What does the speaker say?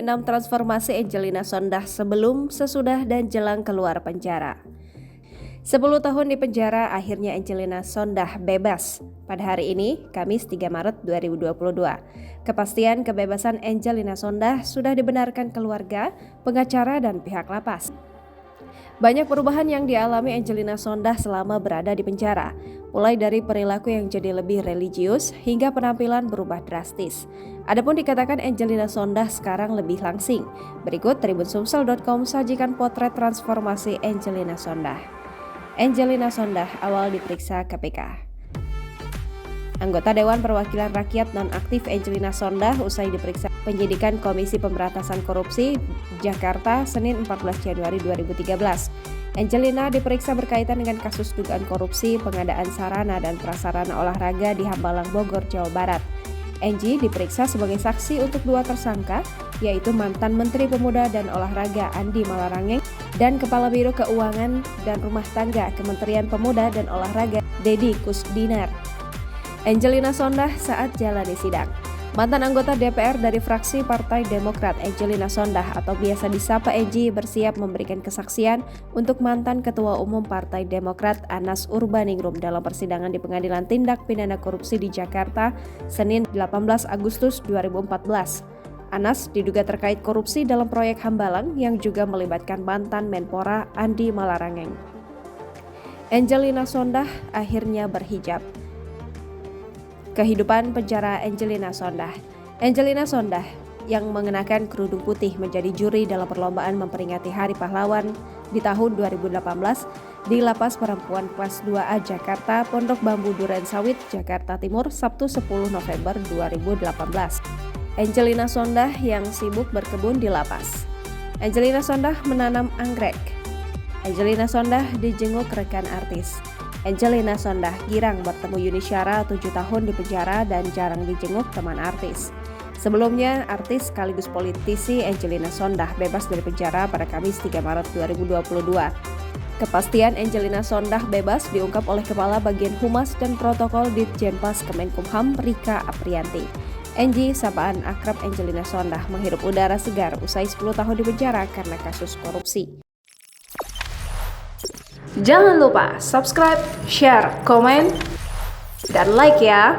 6 transformasi Angelina Sondah sebelum, sesudah, dan jelang keluar penjara. 10 tahun di penjara, akhirnya Angelina Sondah bebas. Pada hari ini, Kamis 3 Maret 2022. Kepastian kebebasan Angelina Sondah sudah dibenarkan keluarga, pengacara, dan pihak lapas. Banyak perubahan yang dialami Angelina Sondah selama berada di penjara, mulai dari perilaku yang jadi lebih religius hingga penampilan berubah drastis. Adapun dikatakan Angelina Sondah sekarang lebih langsing. Berikut tribunsumsel.com sajikan potret transformasi Angelina Sondah. Angelina Sondah awal diperiksa KPK. Anggota Dewan Perwakilan Rakyat nonaktif Angelina Sondah usai diperiksa penyidikan Komisi Pemberantasan Korupsi Jakarta Senin 14 Januari 2013. Angelina diperiksa berkaitan dengan kasus dugaan korupsi pengadaan sarana dan prasarana olahraga di Hambalang, Bogor, Jawa Barat. Angie diperiksa sebagai saksi untuk dua tersangka, yaitu mantan Menteri Pemuda dan Olahraga Andi Malarangeng dan Kepala Biro Keuangan dan Rumah Tangga Kementerian Pemuda dan Olahraga Dedi Kusdinar. Angelina Sondah saat jalani sidang. Mantan anggota DPR dari fraksi Partai Demokrat Angelina Sondah atau biasa disapa Angie bersiap memberikan kesaksian untuk mantan Ketua Umum Partai Demokrat Anas Urbaningrum dalam persidangan di Pengadilan Tindak Pidana Korupsi di Jakarta Senin 18 Agustus 2014. Anas diduga terkait korupsi dalam proyek Hambalang yang juga melibatkan mantan Menpora Andi Malarangeng. Angelina Sondah akhirnya berhijab. Kehidupan penjara Angelina Sondah. Angelina Sondah yang mengenakan kerudung putih menjadi juri dalam perlombaan memperingati Hari Pahlawan di tahun 2018 di Lapas Perempuan Kelas 2A Jakarta, Pondok Bambu Duren Sawit, Jakarta Timur, Sabtu 10 November 2018. Angelina Sondah yang sibuk berkebun di lapas. Angelina Sondah menanam anggrek. Angelina Sondah dijenguk rekan artis. Angelina Sondah girang bertemu Yuni Syara 7 tahun di penjara dan jarang dijenguk teman artis. Sebelumnya, artis sekaligus politisi Angelina Sondah bebas dari penjara pada Kamis 3 Maret 2022. Kepastian Angelina Sondah bebas diungkap oleh Kepala Bagian Humas dan Protokol Ditjenpas Kemenkumham Rika Aprianti. Angie, sapaan akrab Angelina Sondah, menghirup udara segar usai 10 tahun di penjara karena kasus korupsi. Jangan lupa subscribe, share, komen, dan like ya!